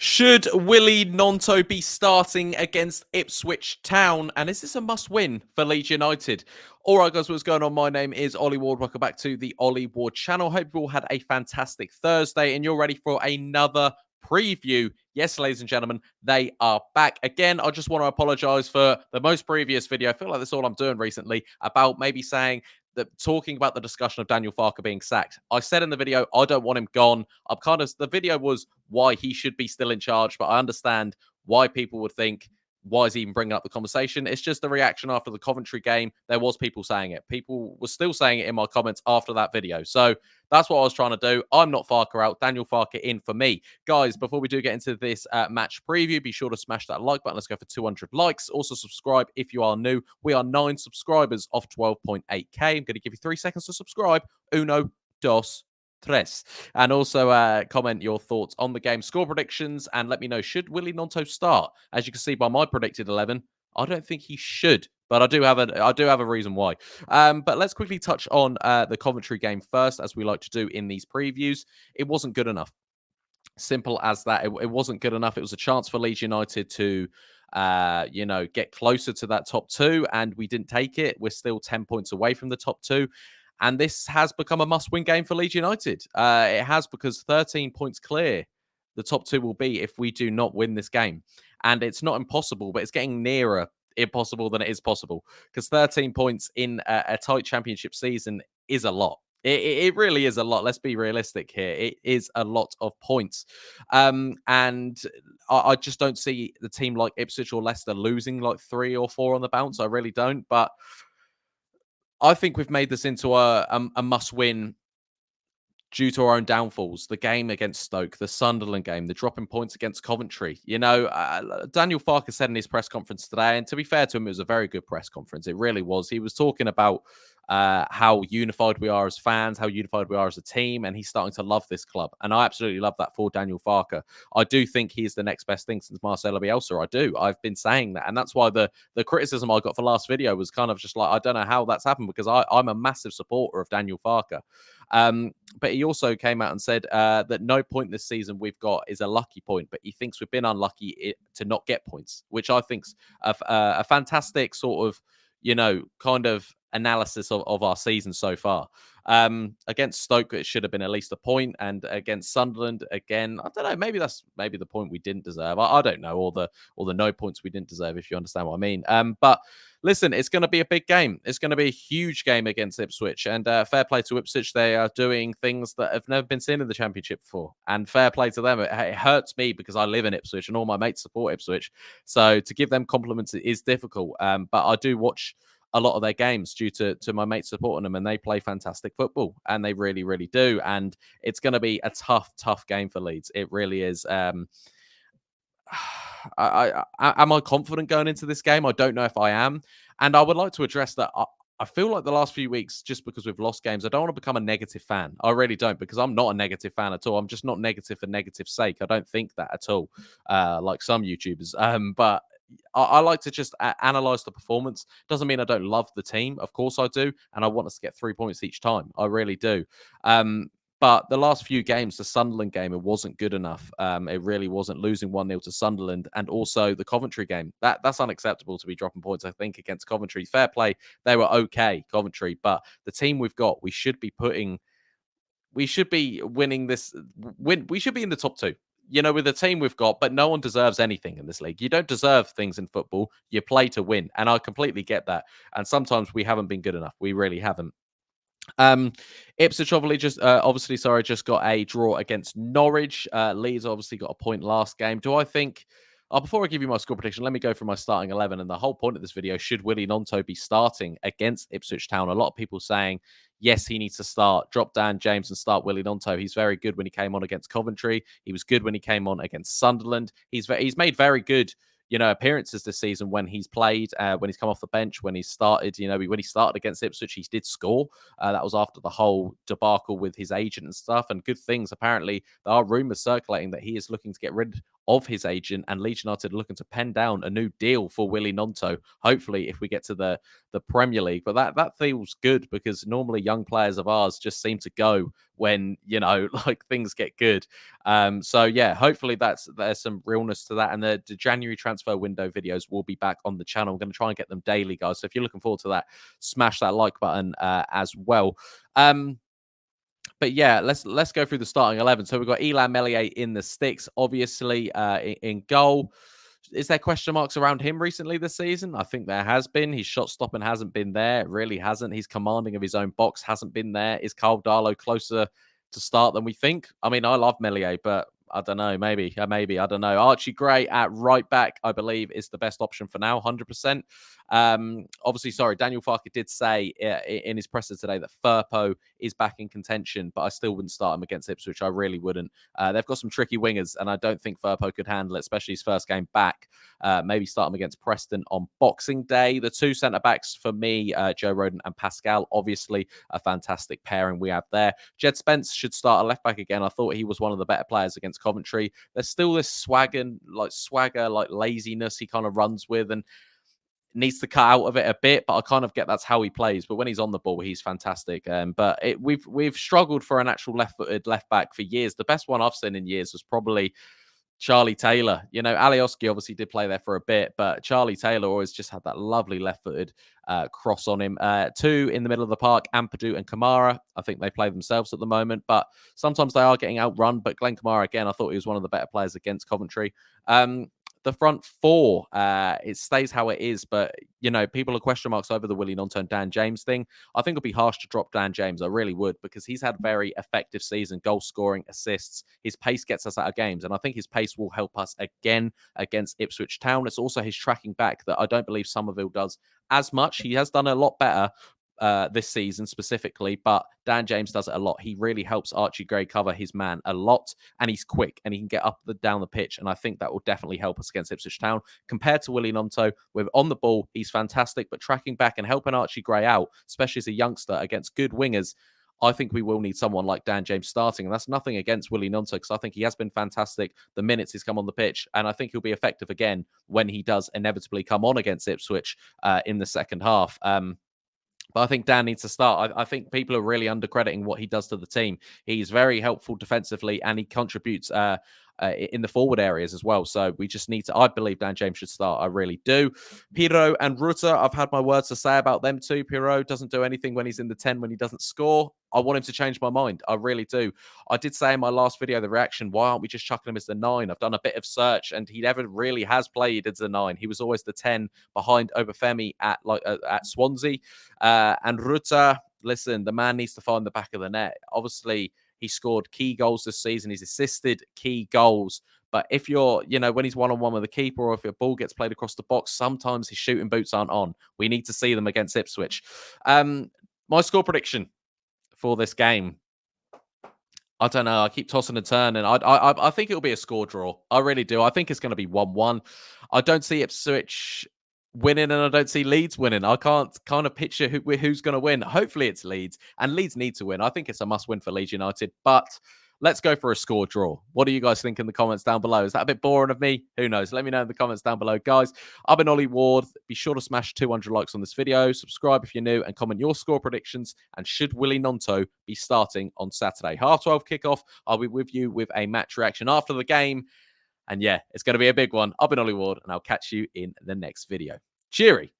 Should Willy Gnonto be starting against Ipswich Town? And is this a must-win for Leeds United? All right, guys, what's going on? My name is Ollie Ward. Welcome back to the Ollie Ward channel. Hope you all had a fantastic Thursday and you're ready for another preview. Yes, ladies and gentlemen, they are back again. I just want to apologize for the most previous video. I feel like that's all I'm doing recently about maybe saying that talking about the discussion of Daniel Farke being sacked. I said in the video, I don't want him gone. The video was why he should be still in charge, but I understand why people would think, why is he even bringing up the conversation? It's just the reaction after the Coventry game. There was people saying it. People were still saying it in my comments after that video. So that's what I was trying to do. I'm not Farke out. Daniel Farke in for me. Guys, before we do get into this match preview, be sure to smash that like button. Let's go for 200 likes. Also subscribe if you are new. We are 9 subscribers off 12.8k. I'm going to give you 3 seconds to subscribe. Uno, dos, tres. And also comment your thoughts on the game score predictions and let me know, should Willy Gnonto start? As you can see by my predicted 11, I don't think he should, but I do have a reason why. But let's quickly touch on the Coventry game first, as we like to do in these previews. It wasn't good enough. Simple as that. It wasn't good enough. It was a chance for Leeds United to get closer to that top two, and we didn't take it. We're still 10 points away from the top two. And this has become a must-win game for Leeds United. It has, because 13 points clear, the top two will be if we do not win this game. And it's not impossible, but it's getting nearer impossible than it is possible. Because 13 points in a tight championship season is a lot. It really is a lot. Let's be realistic here. It is a lot of points. And I just don't see the team like Ipswich or Leicester losing like 3 or 4 on the bounce. I really don't. But I think we've made this into a must-win due to our own downfalls. The game against Stoke, the Sunderland game, the dropping points against Coventry. Daniel Farke said in his press conference today, and to be fair to him, it was a very good press conference. It really was. He was talking about how unified we are as fans, how unified we are as a team, and he's starting to love this club. And I absolutely love that for Daniel Farke. I do think he's the next best thing since Marcelo Bielsa. I do. I've been saying that. And that's why the criticism I got for last video was kind of just like, I don't know how that's happened, because I'm a massive supporter of Daniel Farke. But he also came out and said that no point this season we've got is a lucky point, but he thinks we've been unlucky to not get points, which I think's a fantastic sort of, kind of analysis of our season so far. Against Stoke, it should have been at least a point, and against Sunderland, again, I don't know, maybe that's the point we didn't deserve. I don't know, or the no points we didn't deserve, if you understand what I mean. But listen, it's going to be a big game. It's going to be a huge game against Ipswich, and fair play to Ipswich. They are doing things that have never been seen in the Championship before, and fair play to them. It hurts me because I live in Ipswich and all my mates support Ipswich, so to give them compliments is difficult. But I do watch a lot of their games due to my mates supporting them, and they play fantastic football, and they really, really do. And it's going to be a tough game for Leeds. It really is. Am I confident going into this game? I don't know if I am. And I would like to address that. I feel like the last few weeks, just because we've lost games, I don't want to become a negative fan. I really don't, because I'm not a negative fan at all. I'm just not negative for negative sake. I don't think that at all, like some YouTubers. But I like to just analyze the performance. Doesn't mean I don't love the team. Of course I do. And I want us to get 3 points each time. I really do. But the last few games, the Sunderland game, it wasn't good enough. It really wasn't. Losing 1-0 to Sunderland, and also the Coventry game. That's unacceptable to be dropping points, I think, against Coventry. Fair play. They were okay, Coventry. But the team we've got, we should be winning this. We should be in the top 2. With the team we've got, but no one deserves anything in this league. You don't deserve things in football. You play to win. And I completely get that. And sometimes we haven't been good enough. We really haven't. Ipswich obviously just got a draw against Norwich. Leeds obviously got a point last game. Do I think... before I give you my score prediction, let me go for my starting 11. And the whole point of this video, should Willy Gnonto be starting against Ipswich Town? A lot of people saying, yes, he needs to start. Drop Dan James and start Willy Gnonto. He's very good when he came on against Coventry. He was good when he came on against Sunderland. He's made very good appearances this season when he's played, when he's come off the bench, when he started. When he started against Ipswich, he did score. That was after the whole debacle with his agent and stuff. And good things, apparently, there are rumours circulating that he is looking to get rid of his agent, and Leeds United are looking to pen down a new deal for Willy Gnonto. Hopefully, if we get to the Premier League, but that feels good because normally young players of ours just seem to go when like things get good. So yeah, hopefully there's some realness to that, and the January transfer window videos will be back on the channel. I'm going to try and get them daily, guys. So if you're looking forward to that, smash that like button as well. But yeah, let's go through the starting 11. So we've got Illan Meslier in the sticks, obviously in goal. Is there question marks around him recently this season? I think there has been. His shot stopping hasn't been there. It really hasn't. His commanding of his own box hasn't been there. Is Carl Darlow closer to start than we think? I mean, I love Meslier, but I don't know. Maybe, I don't know. Archie Gray at right back, I believe, is the best option for now, 100%. Obviously, sorry, Daniel Farke did say in his presser today that Firpo is back in contention, but I still wouldn't start him against Ipswich. I really wouldn't. They've got some tricky wingers, and I don't think Firpo could handle it, especially his first game back. Maybe start him against Preston on Boxing Day. The two centre-backs for me, Joe Rodon and Pascal, obviously a fantastic pairing we have there. Jed Spence should start a left-back again. I thought he was one of the better players against Coventry. There's still this swagger, like laziness he kind of runs with, and needs to cut out of it a bit, but I kind of get that's how he plays. But when he's on the ball, he's fantastic. But we've struggled for an actual left-footed left back for years. The best one I've seen in years was probably Charlie Taylor. Alioski obviously did play there for a bit, but Charlie Taylor always just had that lovely left-footed cross on him. Two in the middle of the park, Ampadu and Kamara. I think they play themselves at the moment, but sometimes they are getting outrun. But Glenn Kamara, again, I thought he was one of the better players against Coventry. The front four, it stays how it is, but people are question marks over the Willy Gnonto and Dan James thing. I think it'd be harsh to drop Dan James. I really would, because he's had a very effective season, goal scoring, assists. His pace gets us out of games, and I think his pace will help us again against Ipswich Town. It's also his tracking back that I don't believe Somerville does as much. He has done a lot better this season specifically, but Dan James does it a lot. He really helps Archie Gray cover his man a lot, and he's quick and he can get up down the pitch, and I think that will definitely help us against Ipswich Town. Compared to Willy Gnonto, with on the ball, he's fantastic, but tracking back and helping Archie Gray out, especially as a youngster against good wingers, I think we will need someone like Dan James starting, and that's nothing against Willy Gnonto, because I think he has been fantastic the minutes he's come on the pitch, and I think he'll be effective again when he does inevitably come on against Ipswich in the second half. But I think Dan needs to start. I think people are really undercrediting what he does to the team. He's very helpful defensively, and he contributes in the forward areas as well. So we just need to, I believe Dan James should start. I really do. Pirot and Rutter, I've had my words to say about them too. Pirot doesn't do anything when he's in the 10 when he doesn't score. I want him to change my mind. I really do. I did say in my last video, the reaction, why aren't we just chucking him as the 9? I've done a bit of search, and he never really has played as the 9. He was always the 10 behind Obafemi at Swansea. And Rutter, listen, the man needs to find the back of the net. Obviously, he scored key goals this season. He's assisted key goals. But if you're, when he's one-on-one with the keeper, or if your ball gets played across the box, sometimes his shooting boots aren't on. We need to see them against Ipswich. My score prediction for this game, I don't know. I keep tossing and turning. I think it'll be a score draw. I really do. I think it's going to be 1-1. I don't see Ipswich winning, and I don't see Leeds winning. I can't kind of picture who's going to win. Hopefully it's Leeds, and Leeds need to win. I think it's a must-win for Leeds United, but let's go for a score draw. What do you guys think in the comments down below? Is that a bit boring of me? Who knows? Let me know in the comments down below. Guys, I've been Ollie Ward. Be sure to smash 200 likes on this video. Subscribe if you're new, and comment your score predictions. And should Willy Gnonto be starting on Saturday? 12:30 kickoff. I'll be with you with a match reaction after the game. And yeah, it's going to be a big one. I've been Ollie Ward, and I'll catch you in the next video. Cheery.